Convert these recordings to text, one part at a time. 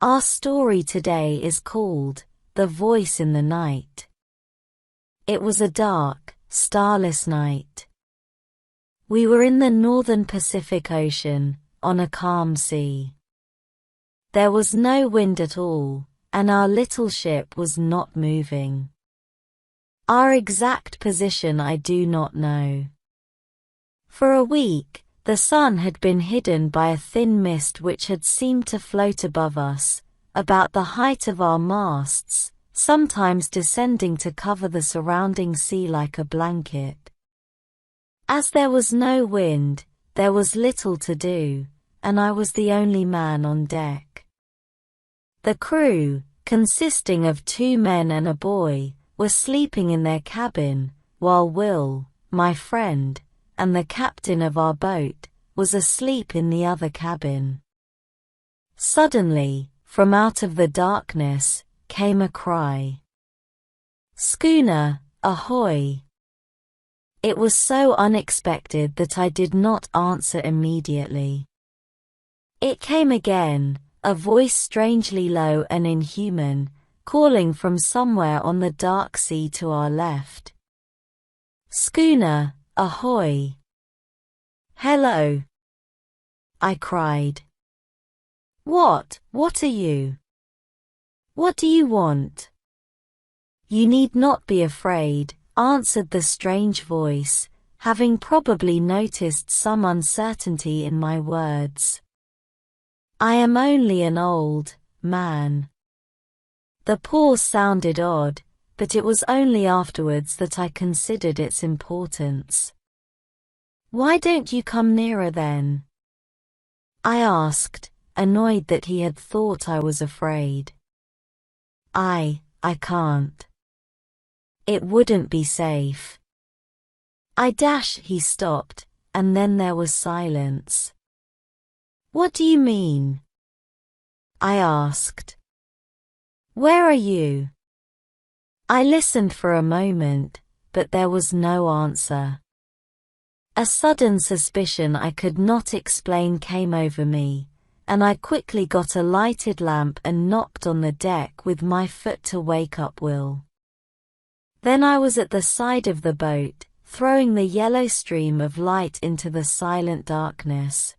Our story today is called The Voice in the Night. It was a dark, starless night. We were in the northern Pacific Ocean, on a calm sea. There was no wind at all, and our little ship was not moving. Our exact position I do not know. For a week, the sun had been hidden by a thin mist which had seemed to float above us, about the height of our masts, sometimes descending to cover the surrounding sea like a blanket. As there was no wind, there was little to do, and I was the only man on deck. The crew, consisting of 2 men and a boy, were sleeping in their cabin, while Will, my friend, and the captain of our boat, was asleep in the other cabin. Suddenly, from out of the darkness, came a cry. "Schooner, ahoy!" It was so unexpected that I did not answer immediately. It came again, a voice strangely low and inhuman, calling from somewhere on the dark sea to our left. "Schooner, ahoy!" "Hello!" I cried. What are you? What do you want?" "You need not be afraid," answered the strange voice, having probably noticed some uncertainty in my words. "I am only an old man." The pause sounded odd, but it was only afterwards that I considered its importance. "Why don't you come nearer then?" I asked, annoyed that he had thought I was afraid. I can't. It wouldn't be safe." He stopped, and then there was silence. "What do you mean?" I asked. "Where are you?" I listened for a moment, but there was no answer. A sudden suspicion I could not explain came over me, and I quickly got a lighted lamp and knocked on the deck with my foot to wake up Will. Then I was at the side of the boat, throwing the yellow stream of light into the silent darkness.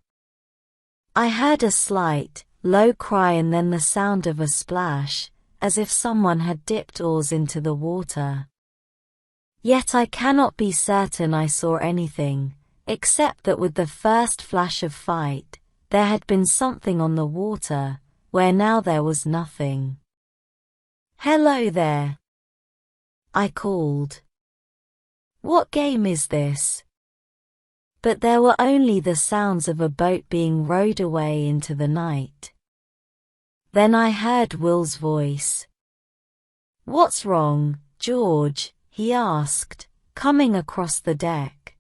I heard a slight, low cry and then the sound of a splash, as if someone had dipped oars into the water. Yet I cannot be certain I saw anything, except that with the first flash of fight, there had been something on the water, where now there was nothing. "Hello there," I called. "What game is this?" But there were only the sounds of a boat being rowed away into the night. Then I heard Will's voice. "What's wrong, George?" he asked, coming across the deck.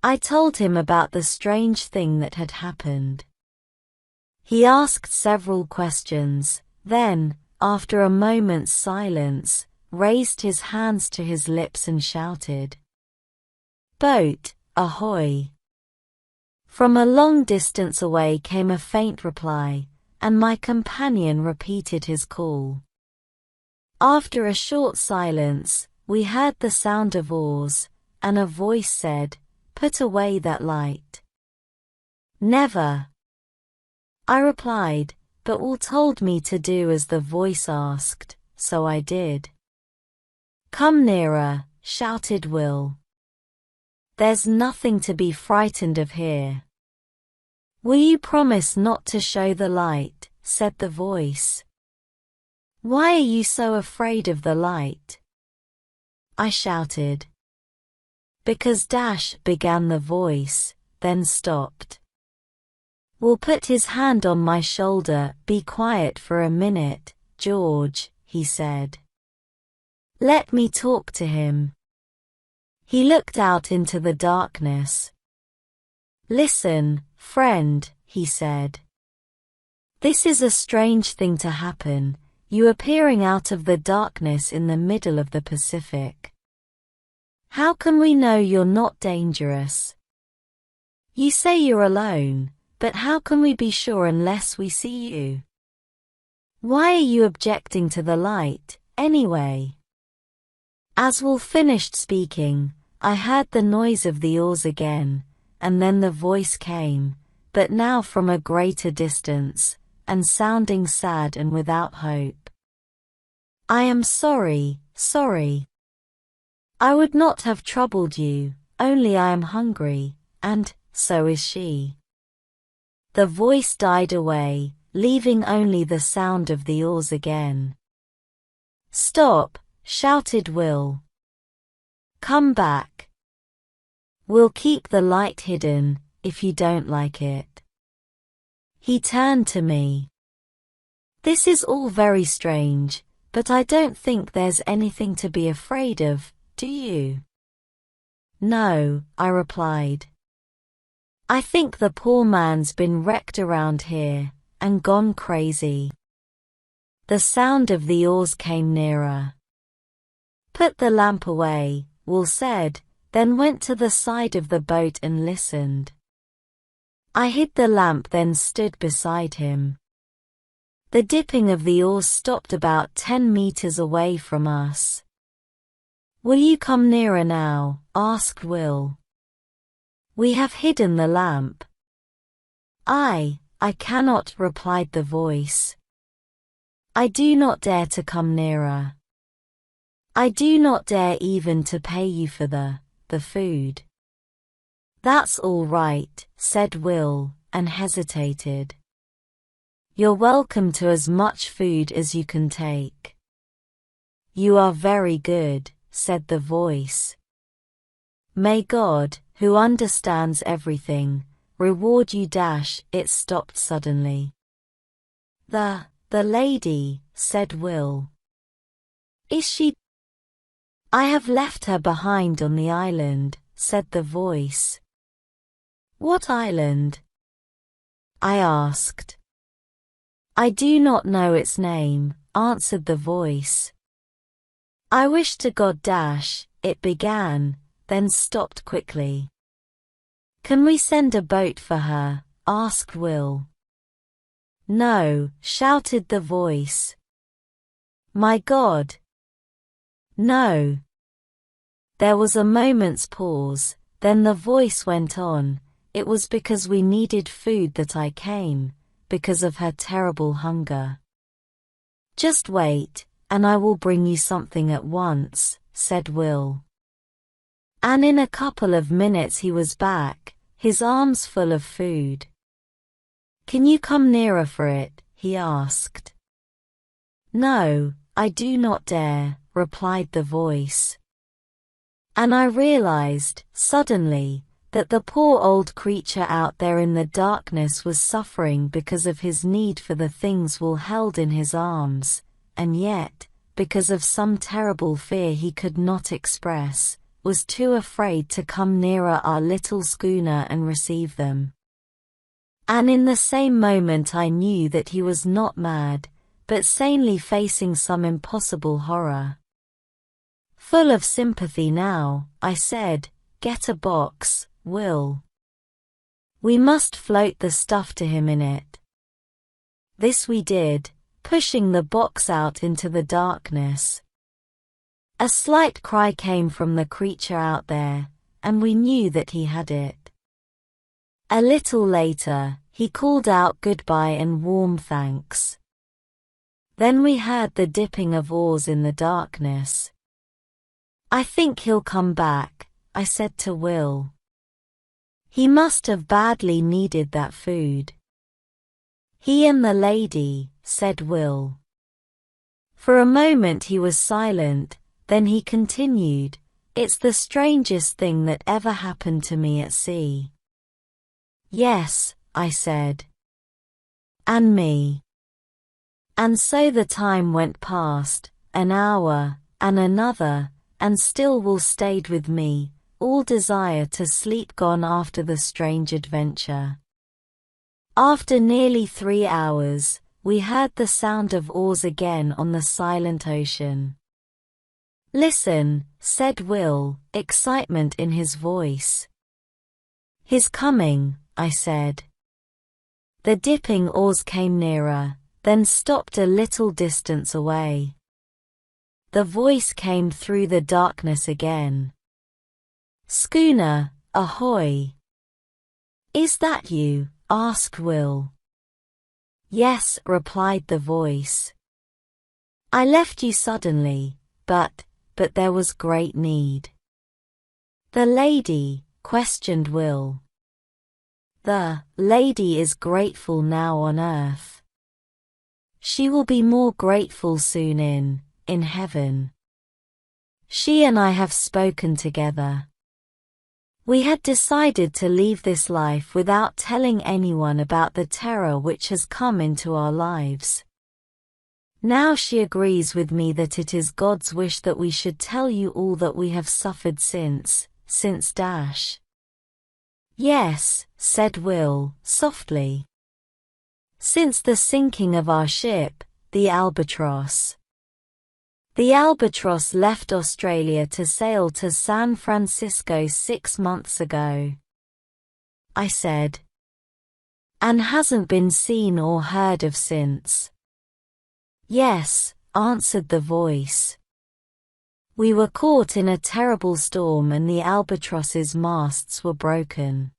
I told him about the strange thing that had happened. He asked several questions, then, after a moment's silence, raised his hands to his lips and shouted, "Boat, ahoy!" From a long distance away came a faint reply, and my companion repeated his call. After a short silence, we heard the sound of oars, and a voice said, "Put away that light." "Never," I replied, but Will told me to do as the voice asked, so I did. "Come nearer," shouted Will. "There's nothing to be frightened of here." "Will you promise not to show the light?" said the voice. "Why are you so afraid of the light?" I shouted. "Because began the voice, then stopped. Will put his hand on my shoulder. "Be quiet for a minute, George," he said. "Let me talk to him." He looked out into the darkness. "Listen, friend," he said. "This is a strange thing to happen, you appearing out of the darkness in the middle of the Pacific. How can we know you're not dangerous? You say you're alone, but how can we be sure unless we see you?" Why are you objecting to the light, anyway? As Will finished speaking, I heard the noise of the oars again, and then the voice came, but now from a greater distance, and sounding sad and without hope. I am sorry, sorry. I would not have troubled you, only I am hungry, and so is she. The voice died away, leaving only the sound of the oars again. Stop, shouted Will. Come back. We'll keep the light hidden, if you don't like it. He turned to me. This is all very strange, but I don't think there's anything to be afraid of, do you? No, I replied. I think the poor man's been wrecked around here, and gone crazy. The sound of the oars came nearer. Put the lamp away, Will said, then went to the side of the boat and listened. I hid the lamp, then stood beside him. The dipping of the oars stopped about 10 meters away from us. Will you come nearer now? Asked Will. We have hidden the lamp. I cannot, replied the voice. I do not dare to come nearer. I do not dare even to pay you for the food. That's all right, said Will, and hesitated. You're welcome to as much food as you can take. You are very good, said the voice. May God, who understands everything, reward you. It stopped suddenly. The lady, said Will. Is she? I have left her behind on the island, said the voice. What island? I asked. I do not know its name, answered the voice. I wish to God it began, then stopped quickly. Can we send a boat for her? Asked Will. No, shouted the voice. My God! No. There was a moment's pause, then the voice went on. It was because we needed food that I came, because of her terrible hunger. Just wait, and I will bring you something at once, said Will. And in a couple of minutes he was back, his arms full of food. Can you come nearer for it? He asked. No, I do not dare, replied the voice. And I realized, suddenly, that the poor old creature out there in the darkness was suffering because of his need for the things Will held in his arms, and yet, because of some terrible fear he could not express, was too afraid to come nearer our little schooner and receive them. And in the same moment I knew that he was not mad, but sanely facing some impossible horror. Full of sympathy now, I said, get a box, Will. We must float the stuff to him in it. This we did, pushing the box out into the darkness. A slight cry came from the creature out there, and we knew that he had it. A little later, he called out goodbye and warm thanks. Then we heard the dipping of oars in the darkness. I think he'll come back, I said to Will. He must have badly needed that food. He and the lady, said Will. For a moment he was silent, then he continued, it's the strangest thing that ever happened to me at sea. Yes, I said. And me. And so the time went past, an hour, and another, and still Will stayed with me, all desire to sleep gone after the strange adventure. After nearly 3 hours, we heard the sound of oars again on the silent ocean. Listen, said Will, excitement in his voice. He's coming, I said. The dipping oars came nearer, then stopped a little distance away. The voice came through the darkness again. "Schooner, ahoy!" "Is that you?" asked Will. "Yes," replied the voice. "I left you suddenly, but there was great need." "The lady?" questioned Will. "The lady is grateful now on earth. She will be more grateful soon in heaven. She and I have spoken together. We had decided to leave this life without telling anyone about the terror which has come into our lives. Now she agrees with me that it is God's wish that we should tell you all that we have suffered since. "Yes," said Will, softly. "Since the sinking of our ship, the Albatross." The Albatross left Australia to sail to San Francisco 6 months ago, I said. "And hasn't been seen or heard of since?" "Yes," answered the voice. "We were caught in a terrible storm and the Albatross's masts were broken.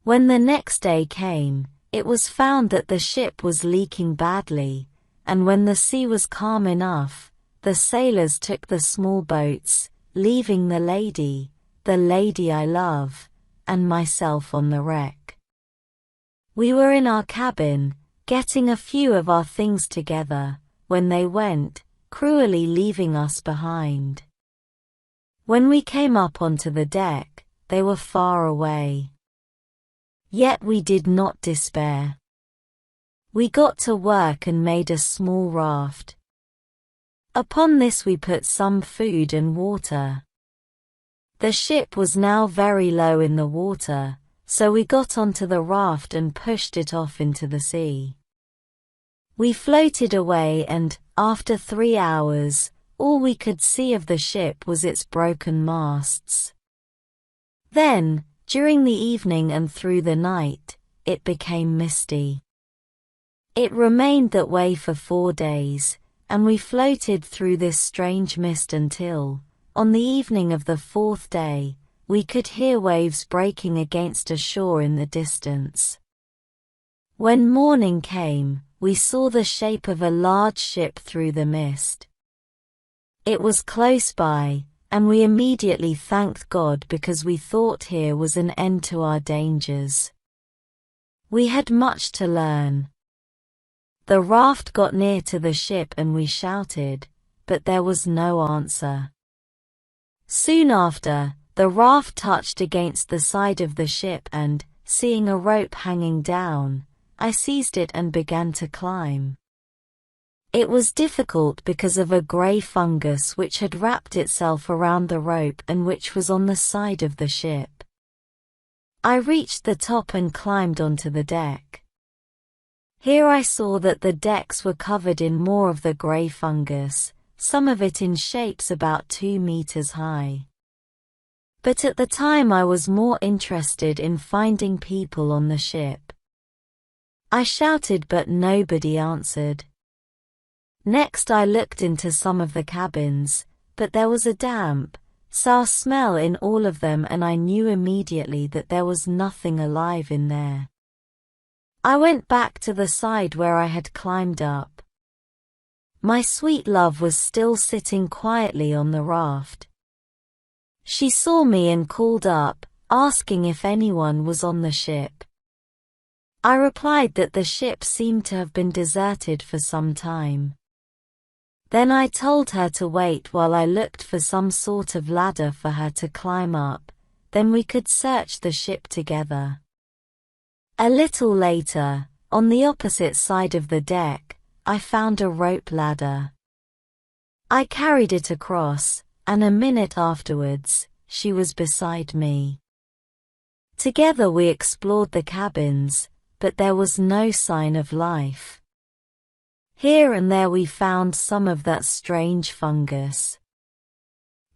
When the next day came, it was found that the ship was leaking badly, and when the sea was calm enough, the sailors took the small boats, leaving the lady I love, and myself on the wreck. We were in our cabin, getting a few of our things together, when they went, cruelly leaving us behind. When we came up onto the deck, they were far away. Yet we did not despair. We got to work and made a small raft. Upon this we put some food and water. The ship was now very low in the water, so we got onto the raft and pushed it off into the sea. We floated away and, after 3 hours, all we could see of the ship was its broken masts. Then, during the evening and through the night, it became misty. It remained that way for 4 days, and we floated through this strange mist until, on the evening of the 4th day, we could hear waves breaking against a shore in the distance. When morning came, we saw the shape of a large ship through the mist. It was close by, and we immediately thanked God because we thought here was an end to our dangers. We had much to learn. The raft got near to the ship and we shouted, but there was no answer. Soon after, the raft touched against the side of the ship and, seeing a rope hanging down, I seized it and began to climb. It was difficult because of a grey fungus which had wrapped itself around the rope and which was on the side of the ship. I reached the top and climbed onto the deck. Here I saw that the decks were covered in more of the grey fungus, some of it in shapes about 2 meters high. But at the time I was more interested in finding people on the ship. I shouted but nobody answered. Next I looked into some of the cabins, but there was a damp, sour smell in all of them and I knew immediately that there was nothing alive in there. I went back to the side where I had climbed up. My sweet love was still sitting quietly on the raft. She saw me and called up, asking if anyone was on the ship. I replied that the ship seemed to have been deserted for some time. Then I told her to wait while I looked for some sort of ladder for her to climb up, then we could search the ship together. A little later, on the opposite side of the deck, I found a rope ladder. I carried it across, and a minute afterwards, she was beside me. Together we explored the cabins, but there was no sign of life. Here and there we found some of that strange fungus.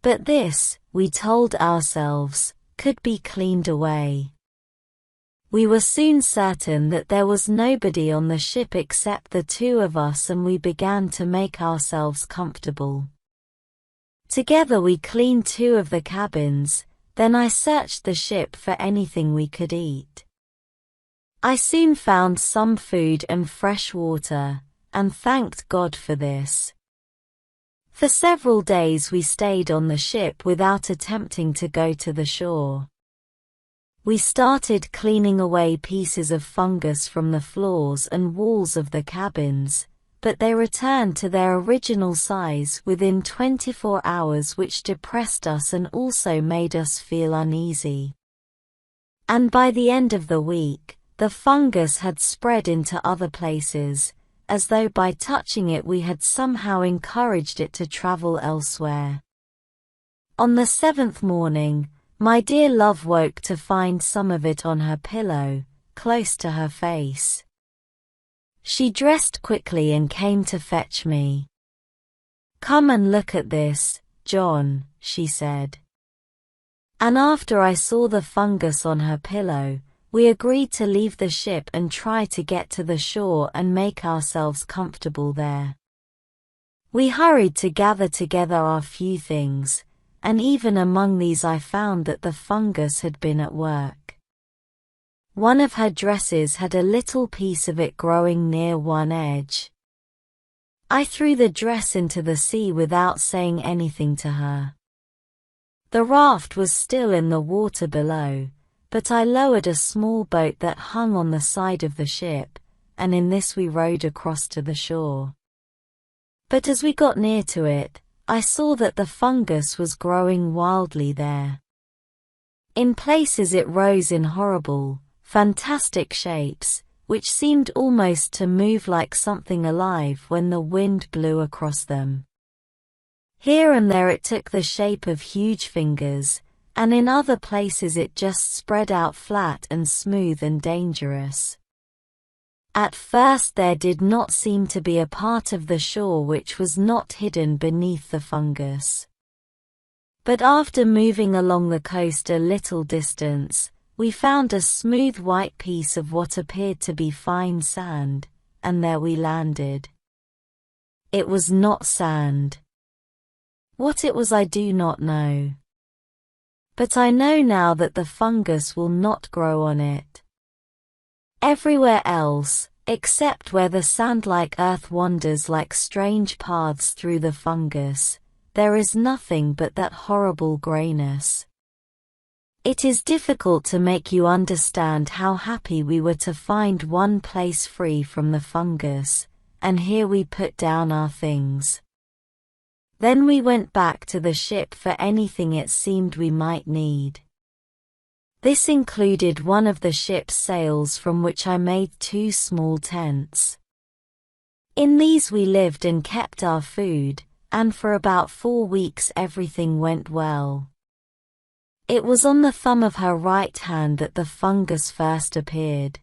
But this, we told ourselves, could be cleaned away. We were soon certain that there was nobody on the ship except the two of us, and we began to make ourselves comfortable. Together we cleaned two of the cabins, then I searched the ship for anything we could eat. I soon found some food and fresh water, and thanked God for this. For several days we stayed on the ship without attempting to go to the shore. We started cleaning away pieces of fungus from the floors and walls of the cabins, but they returned to their original size within 24 hours, which depressed us and also made us feel uneasy. And by the end of the week, the fungus had spread into other places, as though by touching it we had somehow encouraged it to travel elsewhere. On the 7th morning, my dear love woke to find some of it on her pillow, close to her face. She dressed quickly and came to fetch me. "Come and look at this, John," she said. And after I saw the fungus on her pillow, we agreed to leave the ship and try to get to the shore and make ourselves comfortable there. We hurried to gather together our few things, and even among these I found that the fungus had been at work. One of her dresses had a little piece of it growing near one edge. I threw the dress into the sea without saying anything to her. The raft was still in the water below, but I lowered a small boat that hung on the side of the ship, and in this we rowed across to the shore. But as we got near to it, I saw that the fungus was growing wildly there. In places it rose in horrible, fantastic shapes, which seemed almost to move like something alive when the wind blew across them. Here and there it took the shape of huge fingers, and in other places it just spread out flat and smooth and dangerous. At first there did not seem to be a part of the shore which was not hidden beneath the fungus. But after moving along the coast a little distance, we found a smooth white piece of what appeared to be fine sand, and there we landed. It was not sand. What it was I do not know. But I know now that the fungus will not grow on it. Everywhere else, except where the sand-like earth wanders like strange paths through the fungus, there is nothing but that horrible greyness. It is difficult to make you understand how happy we were to find one place free from the fungus, and here we put down our things. Then we went back to the ship for anything it seemed we might need. This included one of the ship's sails, from which I made 2 small tents. In these we lived and kept our food, and for about 4 weeks everything went well. It was on the thumb of her right hand that the fungus first appeared.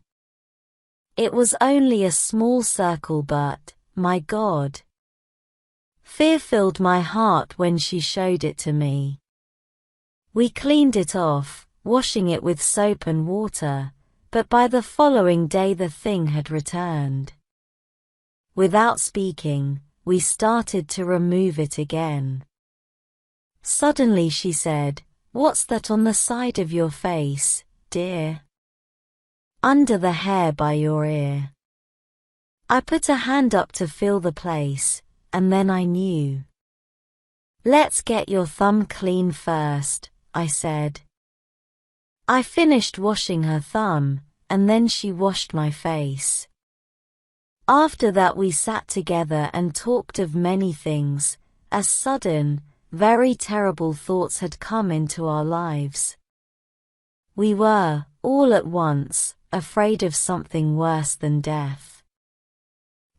It was only a small circle, but, my God! Fear filled my heart when she showed it to me. We cleaned it off, washing it with soap and water, but by the following day the thing had returned. Without speaking, we started to remove it again. Suddenly she said, "What's that on the side of your face, dear?" "Under the hair by your ear." I put a hand up to feel the place, and then I knew. "Let's get your thumb clean first," I said. I finished washing her thumb, and then she washed my face. After that we sat together and talked of many things, as sudden, very terrible thoughts had come into our lives. We were, all at once, afraid of something worse than death.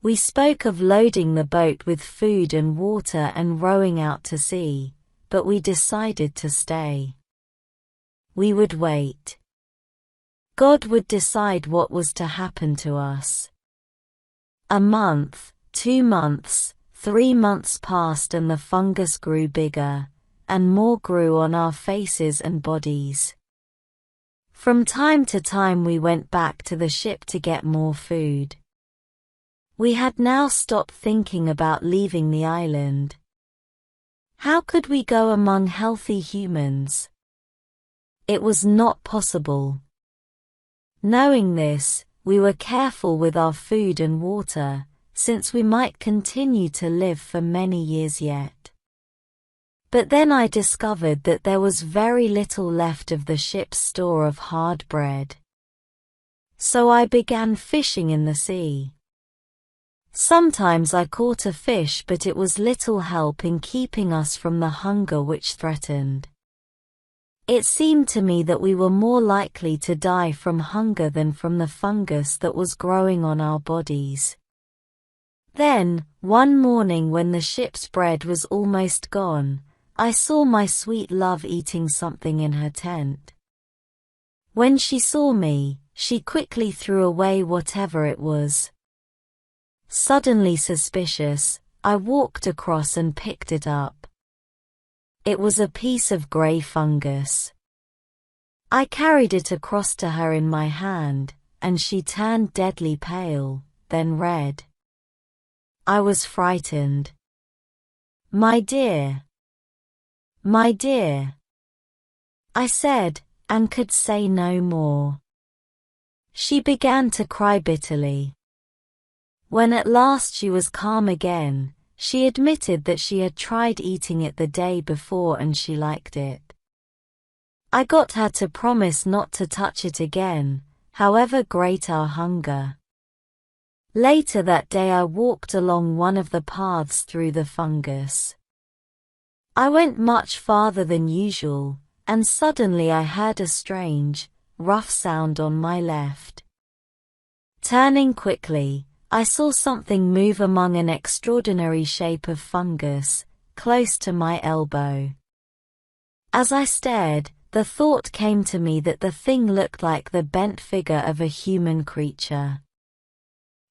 We spoke of loading the boat with food and water and rowing out to sea, but we decided to stay. We would wait. God would decide what was to happen to us. A month, 2 months, 3 months passed, and the fungus grew bigger, and more grew on our faces and bodies. From time to time we went back to the ship to get more food. We had now stopped thinking about leaving the island. How could we go among healthy humans? It was not possible. Knowing this, we were careful with our food and water, since we might continue to live for many years yet. But then I discovered that there was very little left of the ship's store of hard bread. So I began fishing in the sea. Sometimes I caught a fish, but it was little help in keeping us from the hunger which threatened. It seemed to me that we were more likely to die from hunger than from the fungus that was growing on our bodies. Then, one morning when the ship's bread was almost gone, I saw my sweet love eating something in her tent. When she saw me, she quickly threw away whatever it was. Suddenly suspicious, I walked across and picked it up. It was a piece of grey fungus. I carried it across to her in my hand, and she turned deadly pale, then red. I was frightened. "My dear. My dear," I said, and could say no more. She began to cry bitterly. When at last she was calm again, she admitted that she had tried eating it the day before and she liked it. I got her to promise not to touch it again, however great our hunger. Later that day I walked along one of the paths through the fungus. I went much farther than usual, and suddenly I heard a strange, rough sound on my left. Turning quickly, I saw something move among an extraordinary shape of fungus, close to my elbow. As I stared, the thought came to me that the thing looked like the bent figure of a human creature.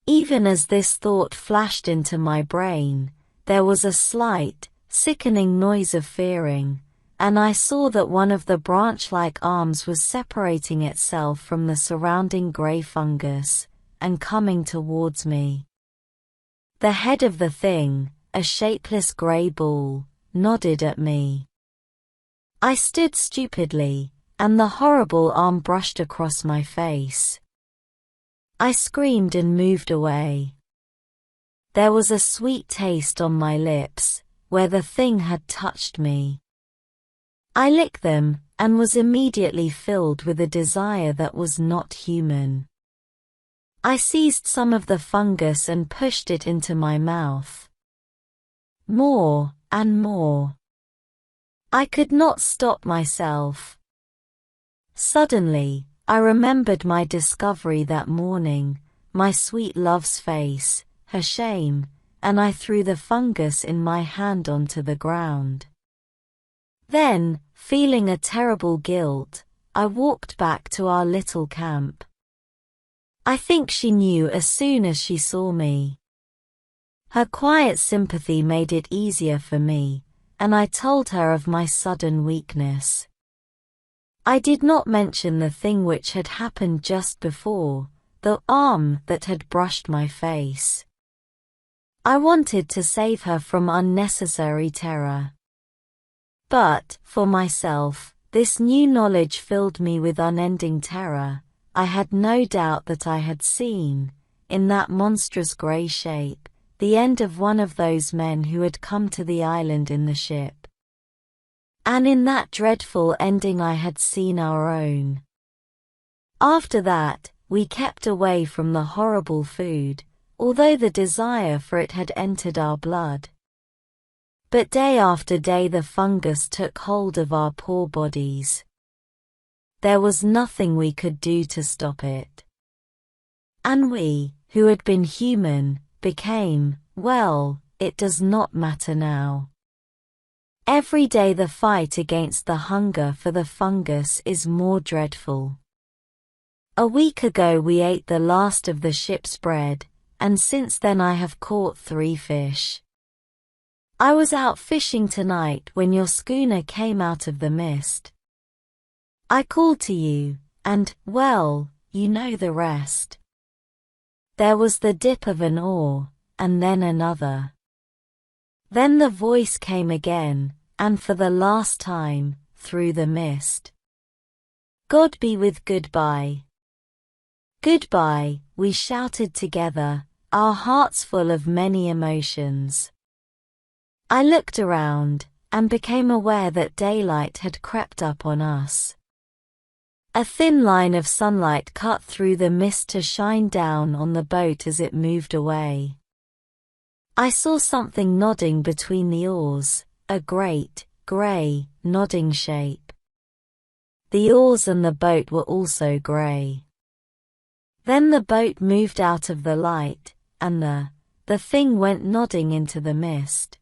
Even as this thought flashed into my brain, there was a slight, sickening noise of fearing, and I saw that one of the branch-like arms was separating itself from the surrounding grey fungus, and coming towards me. The head of the thing, a shapeless grey ball, nodded at me. I stood stupidly, and the horrible arm brushed across my face. I screamed and moved away. There was a sweet taste on my lips, where the thing had touched me. I licked them, and was immediately filled with a desire that was not human. I seized some of the fungus and pushed it into my mouth. More, and more. I could not stop myself. Suddenly, I remembered my discovery that morning, my sweet love's face, her shame, and I threw the fungus in my hand onto the ground. Then, feeling a terrible guilt, I walked back to our little camp. I think she knew as soon as she saw me. Her quiet sympathy made it easier for me, and I told her of my sudden weakness. I did not mention the thing which had happened just before, the arm that had brushed my face. I wanted to save her from unnecessary terror. But, for myself, this new knowledge filled me with unending terror. I had no doubt that I had seen, in that monstrous grey shape, the end of one of those men who had come to the island in the ship. And in that dreadful ending I had seen our own. After that, we kept away from the horrible food, although the desire for it had entered our blood. But day after day the fungus took hold of our poor bodies. There was nothing we could do to stop it. And we, who had been human, became, well, it does not matter now. Every day the fight against the hunger for the fungus is more dreadful. A week ago we ate the last of the ship's bread, and since then I have caught 3 fish. I was out fishing tonight when your schooner came out of the mist. I called to you, And, well, you know the rest. There was the dip of an oar, and then another. Then the voice came again, and for the last time, through the mist. God be with goodbye. Goodbye, we shouted together, our hearts full of many emotions. I looked around, and became aware that daylight had crept up on us. A thin line of sunlight cut through the mist to shine down on the boat as it moved away. I saw something nodding between the oars, a great, grey, nodding shape. The oars and the boat were also grey. Then the boat moved out of the light, and the thing went nodding into the mist.